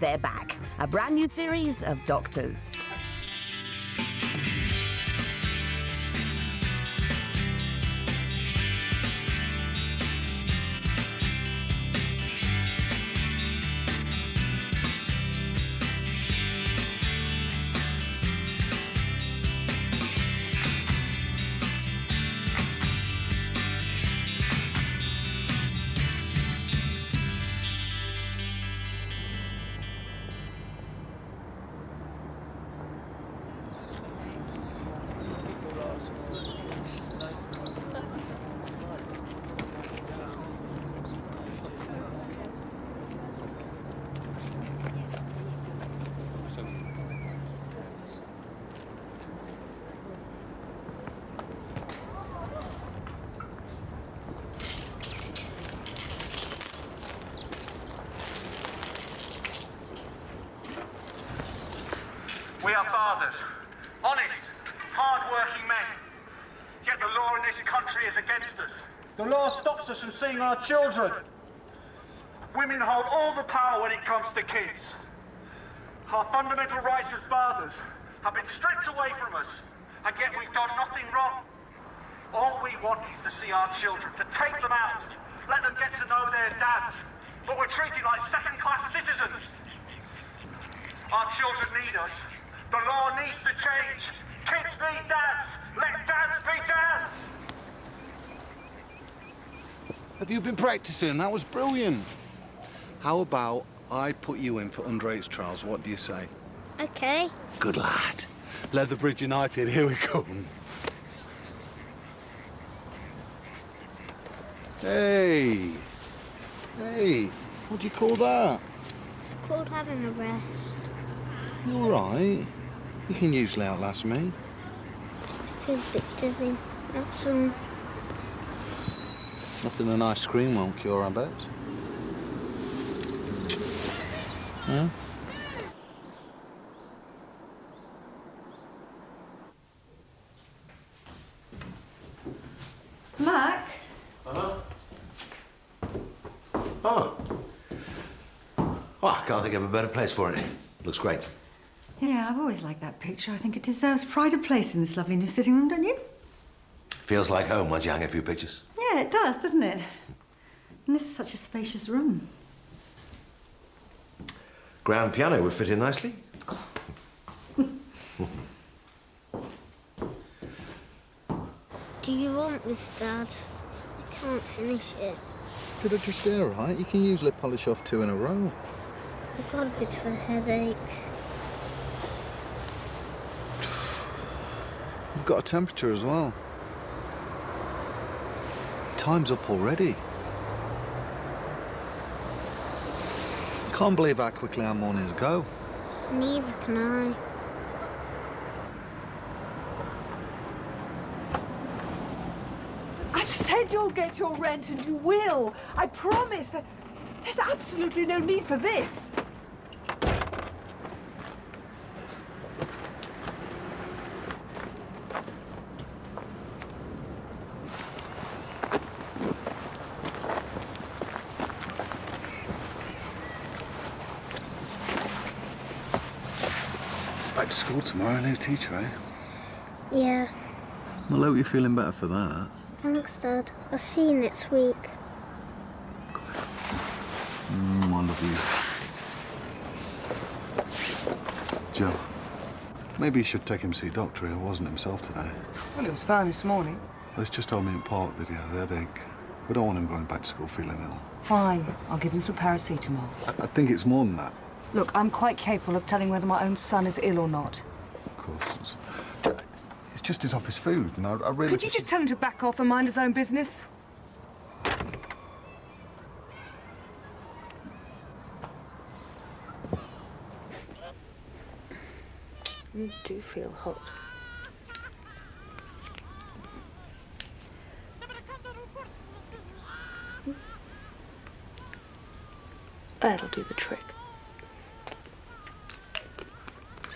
They're back. A brand new series of doctors. We are fathers, honest, hard-working men. Yet the law in this country is against us. The law stops us from seeing our children. Women hold all the power when it comes to kids. Our fundamental rights as fathers have been stripped away from us, and yet we've done nothing wrong. All we want is to see our children, to take them out, let them get to know their dads. But we're treated like second-class citizens. Our children need us. The law needs to change. Kids need dads. Let dads be dads. Have you been practicing? That was brilliant. How about I put you in for under-8s trials? What do you say? Okay. Good lad. Leatherbridge United, here we come. Hey. Hey, what do you call that? It's called having a rest. You all right? You can usually outlast me. I feel a bit dizzy, that's all. Nothing an ice cream won't cure, I bet. Huh? Mac? Oh. Well, I can't think of a better place for it. Looks great. Yeah, I've always liked that picture. I think it deserves pride of place in this lovely new sitting room, don't you? Feels like home once you hang a few pictures. Yeah, it does, doesn't it? And this is such a spacious room. Grand piano would fit in nicely. Do you want this, Dad? I can't finish it. Did I just do all right? You can usually polish off 2 in a row. I've got a bit of a headache. You've got a temperature as well. Time's up already. Can't believe how quickly our mornings go. Neither can I. I've said you'll get your rent, and you will. I promise. There's absolutely no need for this. Back to school tomorrow, new teacher, eh? Yeah. Well, I hope you're feeling better for that. Thanks, Dad. I'll see you next week. I love you. Joe, maybe you should take him to see a doctor. He wasn't himself today. Well, it was fine this morning. Let's just told me in Park that he had a headache. We don't want him going back to school feeling ill. Fine. I'll give him some paracetamol. I think it's more than that. Look, I'm quite capable of telling whether my own son is ill or not. Of course. It's just his office food, and I really... Could you just tell him to back off and mind his own business? You do feel hot. That'll do the trick.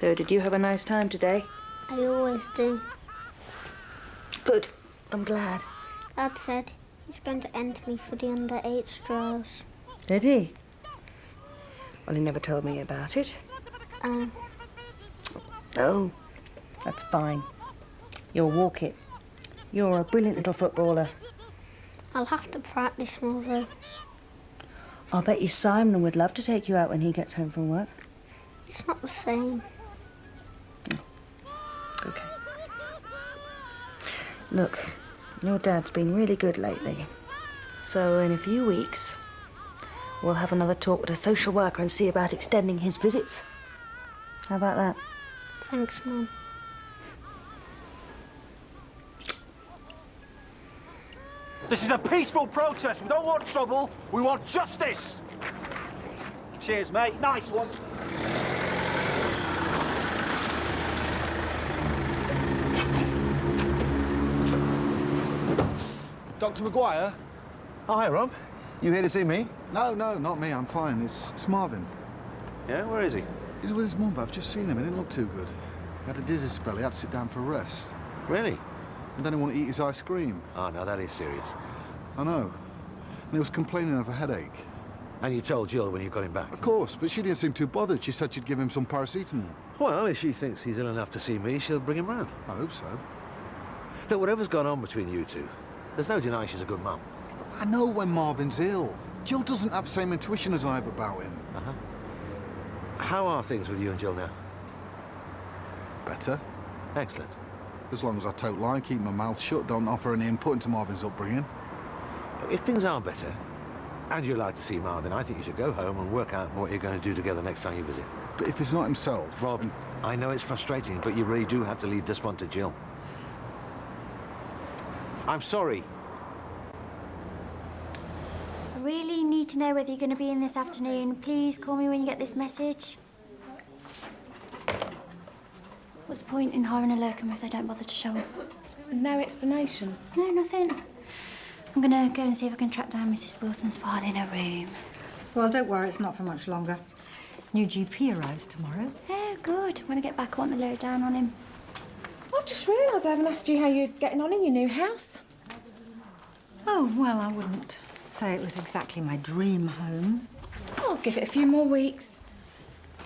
So, did you have a nice time today? I always do. Good. I'm glad. Dad said he's going to enter me for the under-8 trials. Did he? Well, he never told me about it. Um, Oh, that's fine. You'll walk it. You're a brilliant little footballer. I'll have to practice more though. I'll bet you Simon would love to take you out when he gets home from work. It's not the same. Okay. Look, your dad's been really good lately. So in a few weeks, we'll have another talk with a social worker and see about extending his visits. How about that? Thanks, Mum. This is a peaceful protest. We don't want trouble. We want justice. Cheers, mate. Nice one. Dr. Maguire? Oh, hi, Rob. You here to see me? No, not me. I'm fine. It's Marvin. Yeah, where is he? He's with his mum, but I've just seen him. He didn't look too good. He had a dizzy spell. He had to sit down for a rest. Really? And then he wanted to eat his ice cream. Oh, no, that is serious. I know. And he was complaining of a headache. And you told Jill when you got him back? Of course, but she didn't seem too bothered. She said she'd give him some paracetamol. Well, if she thinks he's ill enough to see me, she'll bring him round. I hope so. Look, whatever's gone on between you two, there's no denying she's a good mum. I know when Marvin's ill. Jill doesn't have the same intuition as I have about him. Uh-huh. How are things with you and Jill now? Better. Excellent. As long as I tote line, keep my mouth shut, don't offer any input into Marvin's upbringing. If things are better, and you're allowed to see Marvin, I think you should go home and work out what you're going to do together next time you visit. But if he's not himself... Rob, I know it's frustrating, but you really do have to leave this one to Jill. I'm sorry. I really need to know whether you're going to be in this afternoon. Please call me when you get this message. What's the point in hiring a locum if they don't bother to show up? No explanation? No, nothing. I'm going to go and see if I can track down Mrs. Wilson's file in her room. Well, don't worry, it's not for much longer. New GP arrives tomorrow. Oh, good. When I get back, I want the lowdown on him. I've just realised I haven't asked you how you're getting on in your new house. Oh, well, I wouldn't say it was exactly my dream home. I'll give it a few more weeks.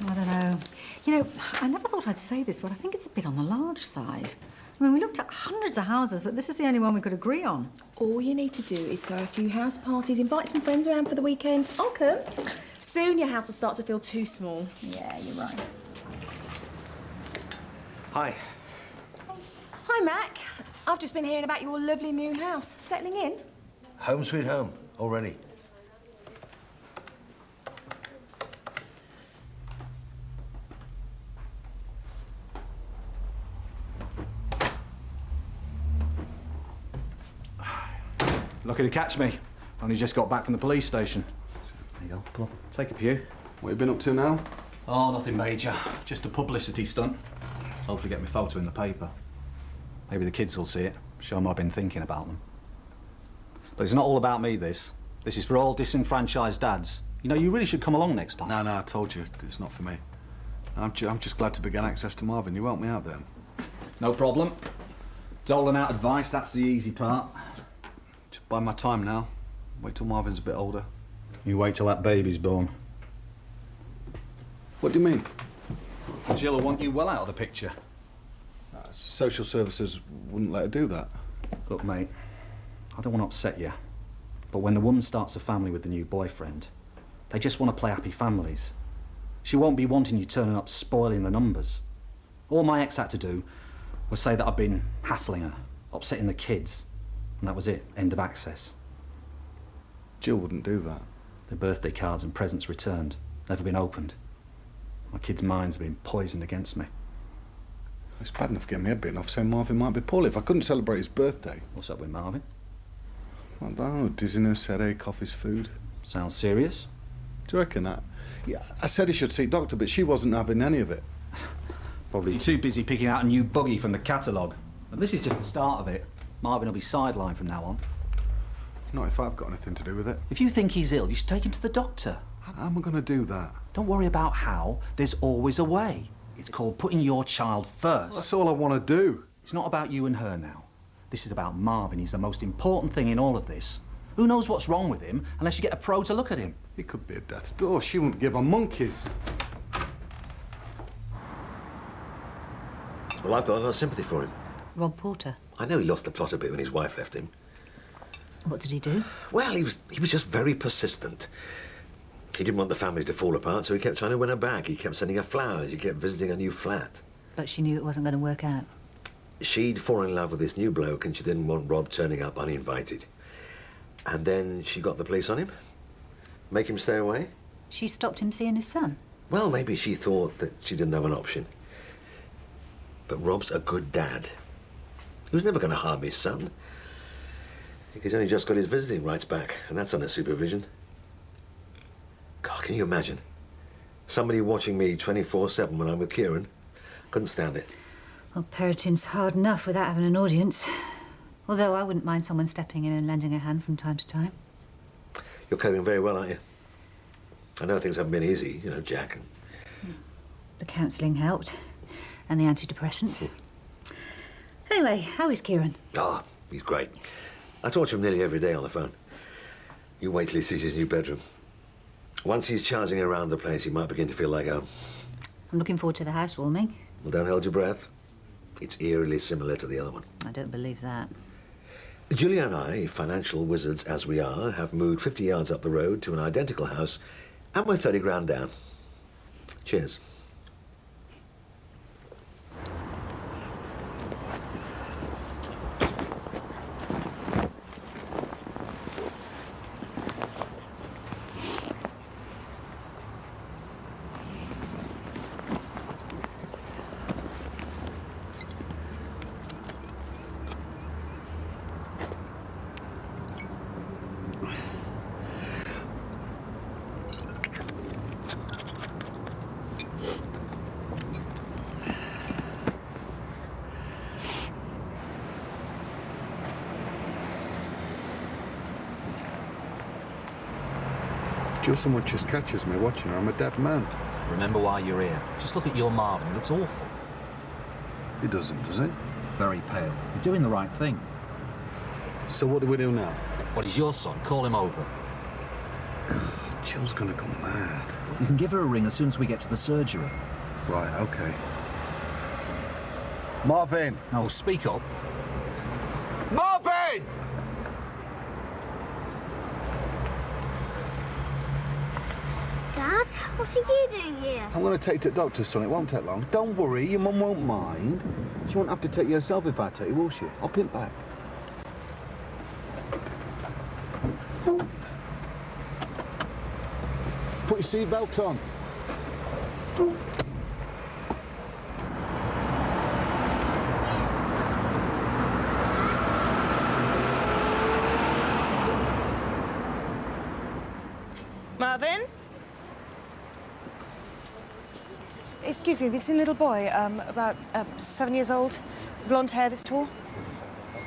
I don't know. You know, I never thought I'd say this, but I think it's a bit on the large side. I mean, we looked at hundreds of houses, but this is the only one we could agree on. All you need to do is throw a few house parties, invite some friends around for the weekend. I'll come. Soon your house will start to feel too small. Yeah, you're right. Hi. Hi, Mac. I've just been hearing about your lovely new house. Settling in? Home sweet home, already. Lucky to catch me. Only just got back from the police station. There you go, pull up. Take a pew. What have you been up to now? Oh, nothing major. Just a publicity stunt. Hopefully get my photo in the paper. Maybe the kids will see it. Show them I've been thinking about them. But it's not all about me, this. This is for all disenfranchised dads. You know, you really should come along next time. No, I told you, it's not for me. I'm just glad to be getting access to Marvin. You help me out then. No problem. Doling out advice, that's the easy part. Just bide my time now. Wait till Marvin's a bit older. You wait till that baby's born. What do you mean? Jill will want you well out of the picture. Social services wouldn't let her do that. Look, mate, I don't want to upset you, but when the woman starts a family with the new boyfriend, they just want to play happy families. She won't be wanting you turning up spoiling the numbers. All my ex had to do was say that I'd been hassling her, upsetting the kids, and that was it, end of access. Jill wouldn't do that. The birthday cards and presents returned, never been opened. My kids' minds have been poisoned against me. It's bad enough getting my head bitten off saying Marvin might be poorly. If I couldn't celebrate his birthday... What's up with Marvin? I don't know, dizziness, headache, off his food. Sounds serious? Do you reckon that? Yeah, I said he should see a doctor, but she wasn't having any of it. Probably too busy picking out a new buggy from the catalogue. And this is just the start of it. Marvin will be sidelined from now on. Not if I've got anything to do with it. If you think he's ill, you should take him to the doctor. How am I going to do that? Don't worry about how. There's always a way. It's called putting your child first. That's all I want to do. It's not about you and her now. This is about Marvin. He's the most important thing in all of this. Who knows what's wrong with him unless you get a pro to look at him? He could be at death's door. She wouldn't give a monkeys. Well, I've got a lot of sympathy for him. Rob Porter. I know he lost the plot a bit when his wife left him. What did he do? Well, he was just very persistent. He didn't want the family to fall apart, so he kept trying to win her back. He kept sending her flowers. He kept visiting a new flat. But she knew it wasn't going to work out. She'd fallen in love with this new bloke, and she didn't want Rob turning up uninvited. And then she got the police on him. Make him stay away. She stopped him seeing his son. Well, maybe she thought that she didn't have an option. But Rob's a good dad. He was never going to harm his son. I think he's only just got his visiting rights back, and that's under supervision. God, can you imagine? Somebody watching me 24/7 when I'm with Kieran. Couldn't stand it. Well, parenting's hard enough without having an audience. Although I wouldn't mind someone stepping in and lending a hand from time to time. You're coping very well, aren't you? I know things haven't been easy, you know, Jack. The counselling helped, and the antidepressants. Anyway, how is Kieran? Ah, he's great. I talk to him nearly every day on the phone. You wait till he sees his new bedroom. Once he's charging around the place, he might begin to feel like home. I'm looking forward to the housewarming. Well, don't hold your breath. It's eerily similar to the other one. I don't believe that. Julia and I, financial wizards as we are, have moved 50 yards up the road to an identical house, and we're 30 grand down. Cheers. If Jill so much as catches me watching her, I'm a dead man. Remember why you're here. Just look at your Marvin. He looks awful. He doesn't, does he? Very pale. You're doing the right thing. So what do we do now? What is your son? Call him over. Jill's gonna go mad. You can give her a ring as soon as we get to the surgery. Right, okay. Marvin! No, speak up. Marvin! Dad, what are you doing here? I'm gonna take you to the doctor, son. It won't take long. Don't worry, your mum won't mind. She won't have to take you herself if I take you, will she? I'll pimp back. Put your seatbelt on. Marvin? Excuse me, this little boy, about 7 years old, blonde hair this tall.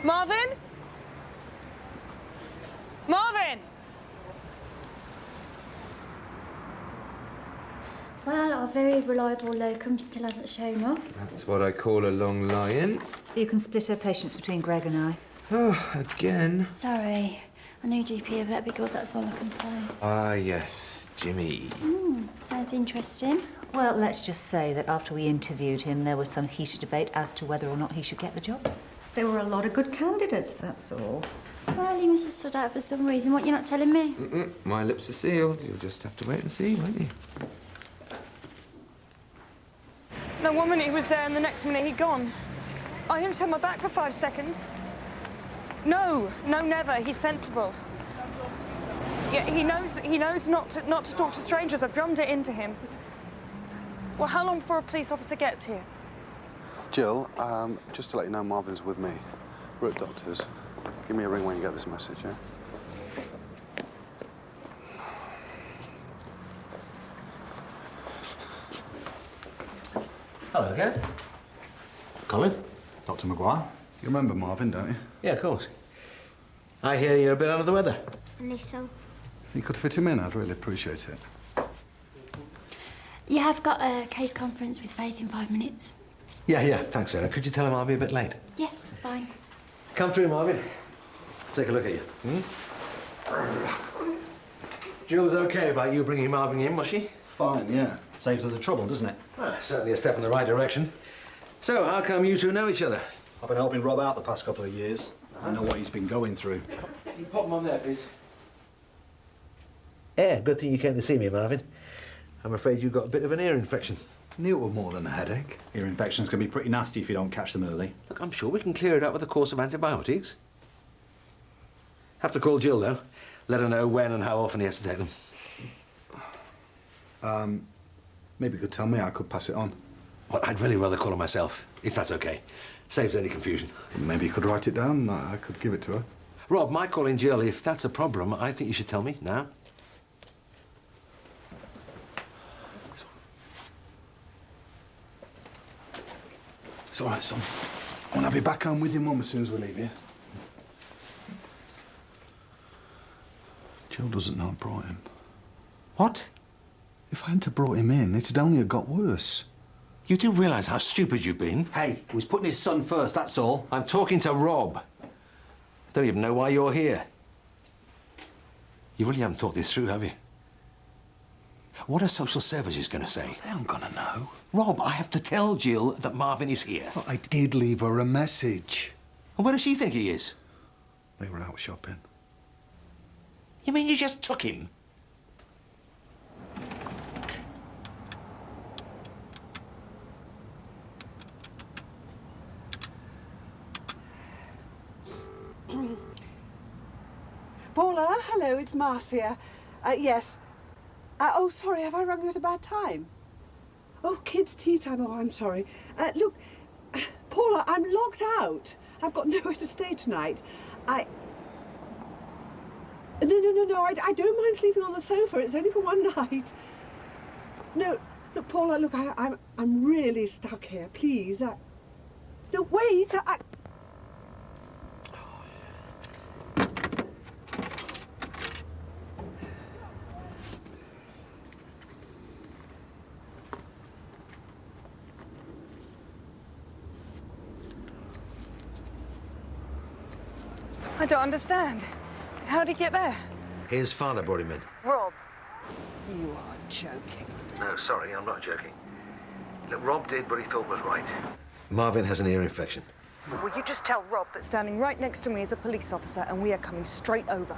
Marvin? Marvin! Well, our very reliable locum still hasn't shown up. That's what I call a long lie-in. You can split her patients between Greg and I. Oh, again. Sorry. I know GP, I better be good, that's all I can say. Ah, yes, Jimmy. Sounds interesting. Well, let's just say that after we interviewed him, there was some heated debate as to whether or not he should get the job. There were a lot of good candidates, that's all. Well, he must have stood out for some reason. What, you're not telling me? My lips are sealed. You'll just have to wait and see, won't you? No, 1 minute he was there and the next minute he'd gone. I only turned my back for 5 seconds. No, never. He's sensible. Yeah, he knows not to talk to strangers. I've drummed it into him. Well, how long before a police officer gets here? Jill, just to let you know, Marvin's with me. We're at doctor's. Give me a ring when you get this message, yeah? Hello again. Colin? Dr. Maguire? You remember Marvin, don't you? Yeah, of course. I hear you're a bit under the weather. A little. If you could fit him in, I'd really appreciate it. You have got a case conference with Faith in 5 minutes. Yeah, thanks, Sarah. Could you tell him I'll be a bit late? Yeah, fine. Come through, Marvin. Take a look at you. Jill's okay about you bringing Marvin in, was she? Fine, yeah. Saves her the trouble, doesn't it? Well, certainly a step in the right direction. So, how come you two know each other? I've been helping Rob out the past couple of years. I know what he's been going through. Can you pop him on there, please? Yeah, good thing you came to see me, Marvin. I'm afraid you've got a bit of an ear infection. Knew it was more than a headache. Ear infections can be pretty nasty if you don't catch them early. Look, I'm sure we can clear it up with a course of antibiotics. Have to call Jill, though. Let her know when and how often he has to take them. Maybe you could tell me, I could pass it on. Well, I'd really rather call her myself, if that's okay. Saves any confusion. Maybe you could write it down. I could give it to her. Rob, my calling Jill, if that's a problem, I think you should tell me now. It's all right, son. I want to be back home with your mum as soon as we leave here. Jill doesn't know I brought him. What? If I hadn't have brought him in, it'd only have got worse. You do realise how stupid you've been? Hey, he was putting his son first, that's all. I'm talking to Rob. I don't even know why you're here. You really haven't thought this through, have you? What are social services going to say? They aren't going to know. Rob, I have to tell Jill that Marvin is here. Well, I did leave her a message. And where does she think he is? They were out shopping. You mean you just took him? Paula, hello, it's Marcia. Yes. Oh, sorry, have I rung you at a bad time? Oh, kids' tea time. Oh, I'm sorry. Look, Paula, I'm locked out. I've got nowhere to stay tonight. No, I don't mind sleeping on the sofa. It's only for one night. No, look, Paula, look, I'm really stuck here. Please. No, wait. I don't understand. How'd he get there? His father brought him in. Rob. You are joking. No, sorry, I'm not joking. Look, Rob did what he thought was right. Marvin has an ear infection. Will you just tell Rob that standing right next to me is a police officer and we are coming straight over?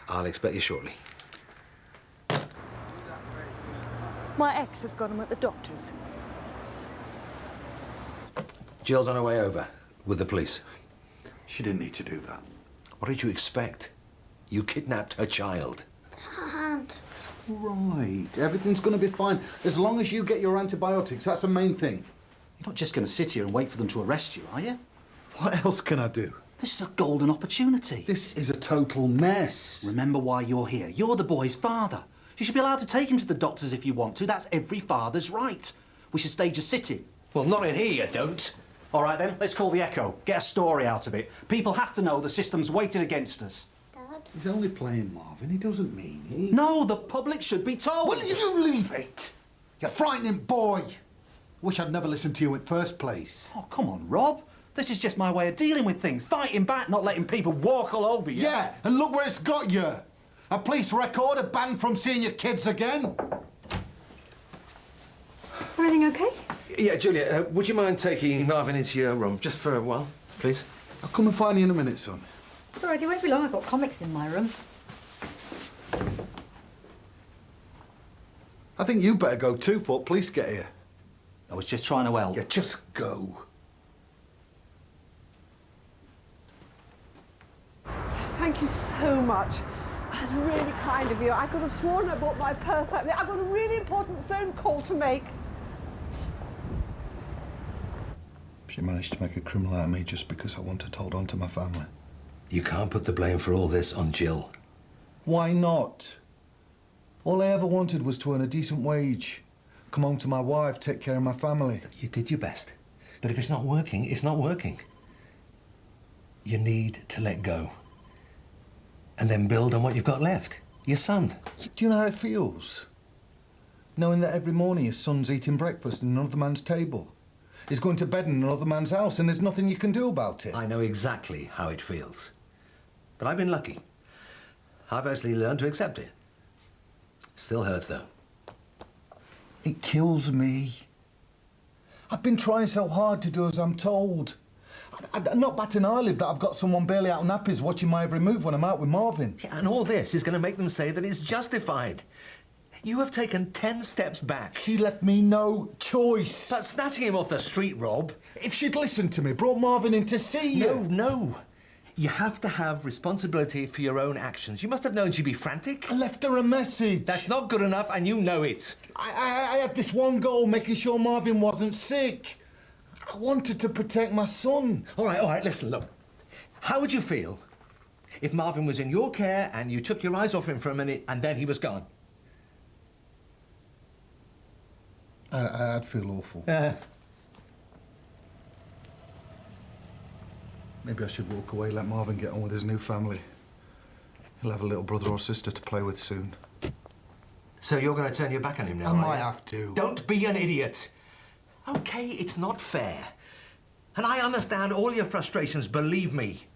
I'll expect you shortly. My ex has got him at the doctor's. Jill's on her way over with the police. She didn't need to do that. What did you expect? You kidnapped her child. Dad. It's all right. Everything's going to be fine. As long as you get your antibiotics, that's the main thing. You're not just going to sit here and wait for them to arrest you, are you? What else can I do? This is a golden opportunity. This is a total mess. Remember why you're here. You're the boy's father. You should be allowed to take him to the doctors if you want to. That's every father's right. We should stage a sit-in. Well, not in here, you don't. All right, then, let's call the Echo. Get a story out of it. People have to know the system's weighted against us. Dad? He's only playing Marvin. He doesn't mean it. No, the public should be told. Well, you leave it. You frightening boy. Wish I'd never listened to you in first place. Oh, come on, Rob. This is just my way of dealing with things. Fighting back, not letting people walk all over you. Yeah, and look where it's got you. A police record, a ban from seeing your kids again. Everything okay? Yeah, Julia, would you mind taking Marvin into your room just for a while, please? I'll come and find you in a minute, son. It's all right, it won't be long. I've got comics in my room. I think you better go too before police get here. I was just trying to help. Yeah, just go. Thank you so much. That's really kind of you. I could have sworn I bought my purse out there. I've got a really important phone call to make. She managed to make a criminal out of me just because I wanted to hold on to my family. You can't put the blame for all this on Jill. Why not? All I ever wanted was to earn a decent wage, come home to my wife, take care of my family. You did your best. But if it's not working, it's not working. You need to let go. And then build on what you've got left. Your son. Do you know how it feels? Knowing that every morning his son's eating breakfast in another man's table. He's going to bed in another man's house and there's nothing you can do about it. I know exactly how it feels. But I've been lucky. I've actually learned to accept it. Still hurts, though. It kills me. I've been trying so hard to do as I'm told. I'm not bat an eyelid that I've got someone barely out of nappies watching my every move when I'm out with Marvin. Yeah, and all this is going to make them say that it's justified. You have taken 10 steps back. She left me no choice. But snatching him off the street, Rob. If she'd listened to me, brought Marvin in to see you. No. You have to have responsibility for your own actions. You must have known she'd be frantic. I left her a message. That's not good enough, and you know it. I had this one goal, making sure Marvin wasn't sick. I wanted to protect my son. All right, listen, look. How would you feel if Marvin was in your care and you took your eyes off him for a minute and then he was gone? I'd feel awful. Maybe I should walk away, let Marvin get on with his new family. He'll have a little brother or sister to play with soon. So you're going to turn your back on him now, I might have to. Don't be an idiot. OK, it's not fair. And I understand all your frustrations, believe me.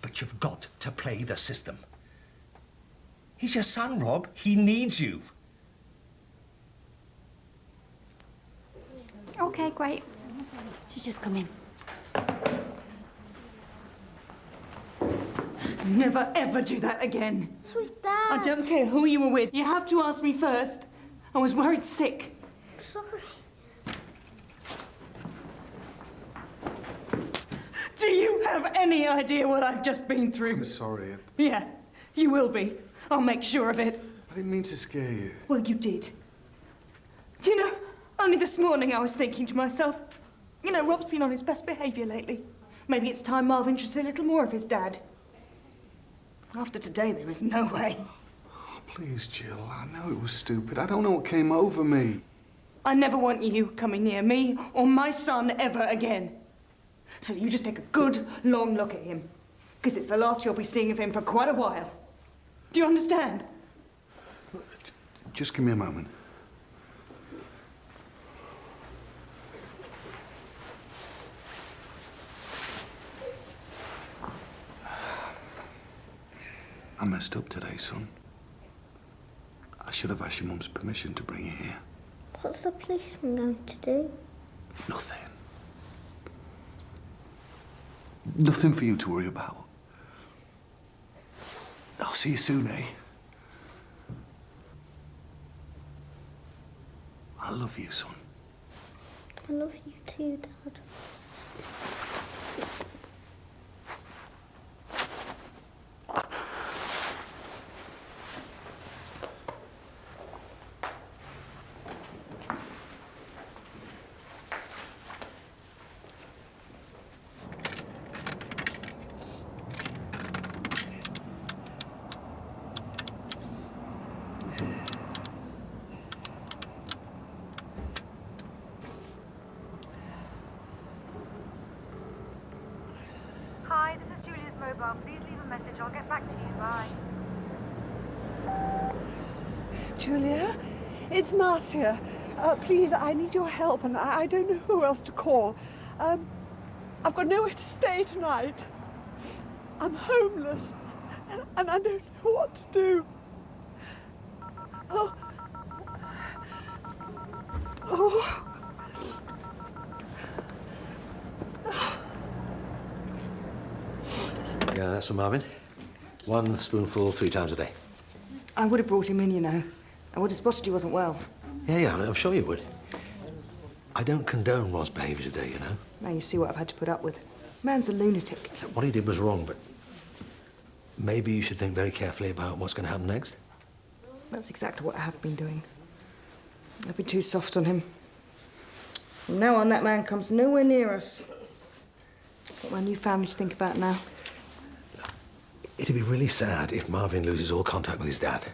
But you've got to play the system. He's your son, Rob. He needs you. OK, great. She's just come in. Never, ever do that again. It's with Dad. I don't care who you were with. You have to ask me first. I was worried sick. Sorry. Do you have any idea what I've just been through? I'm sorry. Yeah, you will be. I'll make sure of it. I didn't mean to scare you. Well, you did. You know, only this morning I was thinking to myself, you know, Rob's been on his best behaviour lately. Maybe it's time Marvin should see a little more of his dad. After today, there is no way. Oh, please, Jill. I know it was stupid. I don't know what came over me. I never want you coming near me or my son ever again. So you just take a good, long look at him. Because it's the last you'll be seeing of him for quite a while. Do you understand? Just give me a moment. I messed up today, son. I should have asked your mum's permission to bring you here. What's the policeman going to do? Nothing. Nothing for you to worry about. I'll see you soon, eh? I love you, son. I love you too, Dad. Hi, this is Julia's mobile. Please leave a message. I'll get back to you. Bye. Julia, it's Marcia. Please, I need your help, and I don't know who else to call. I've got nowhere to stay tonight. I'm homeless, and I don't know what to do. Oh. Yeah, that's for Marvin. 1 spoonful 3 times a day. I would have brought him in, you know. I would have spotted he wasn't well. Yeah, I'm sure you would. I don't condone Rob's behaviour today, you know. Now you see what I've had to put up with. Man's a lunatic. What he did was wrong, but maybe you should think very carefully about what's going to happen next. That's exactly what I have been doing. I've been too soft on him. From now on, that man comes nowhere near us. Got my new family to think about now. It'd be really sad if Marvin loses all contact with his dad.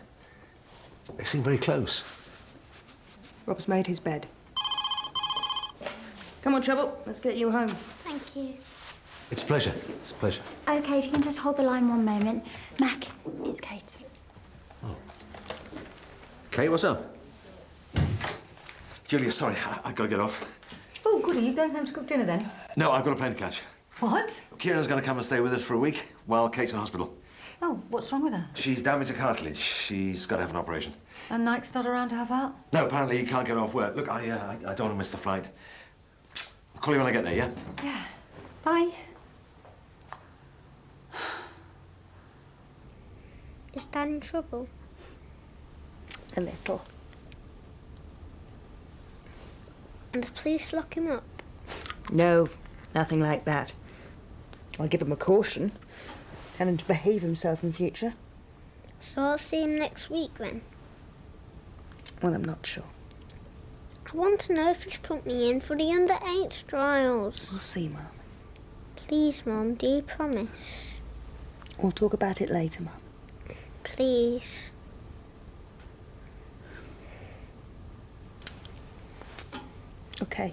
They seem very close. Rob's made his bed. Come on, Trouble. Let's get you home. Thank you. It's a pleasure. It's a pleasure. OK, if you can just hold the line one moment. Mac, it's Kate. Kate, what's up? Julia, sorry, I've got to get off. Oh, good. Are you going home to cook dinner then? No, I've got a plane to catch. What? Kieran's going to come and stay with us for a week while Kate's in hospital. Oh, what's wrong with her? She's damaged a cartilage. She's got to have an operation. And Nike's not around to help out? No, apparently he can't get off work. Look, I don't want to miss the flight. I'll call you when I get there, yeah? Yeah. Bye. Is Dad in trouble? A little. And the police lock him up? No, nothing like that. I'll give him a caution. Tell him to behave himself in future. So I'll see him next week then? Well, I'm not sure. I want to know if he's put me in for the under-8 trials. We'll see, Mum. Please, Mum, do you promise? We'll talk about it later, Mum. Please. Okay.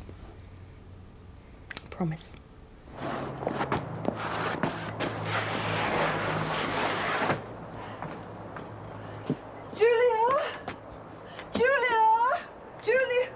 Promise. Julia! Julia! Julia!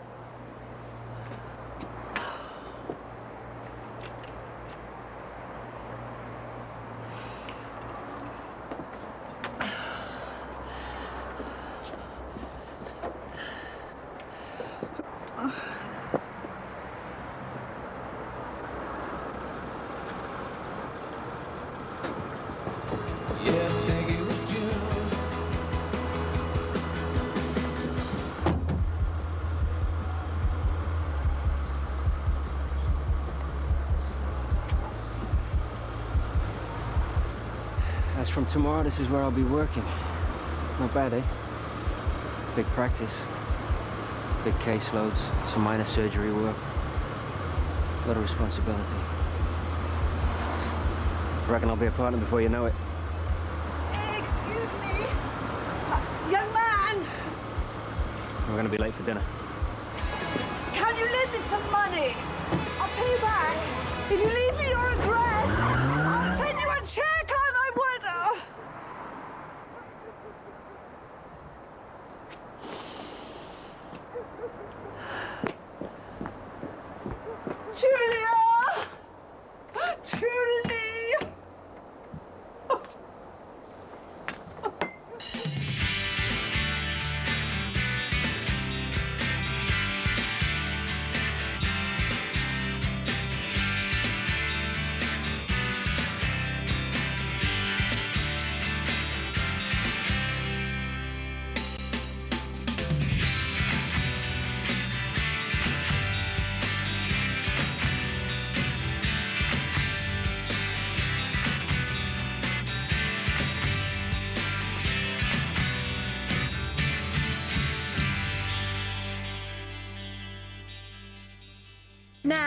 As from tomorrow, this is where I'll be working. Not bad, eh? Big practice. Big caseloads, some minor surgery work. A lot of responsibility. Reckon I'll be a partner before you know it. Excuse me. Young man, We're gonna be late for dinner. can you lend me some money? I'll pay you back. If you leave me your address, I'll send you a check on my would. Julia! Julie! Now.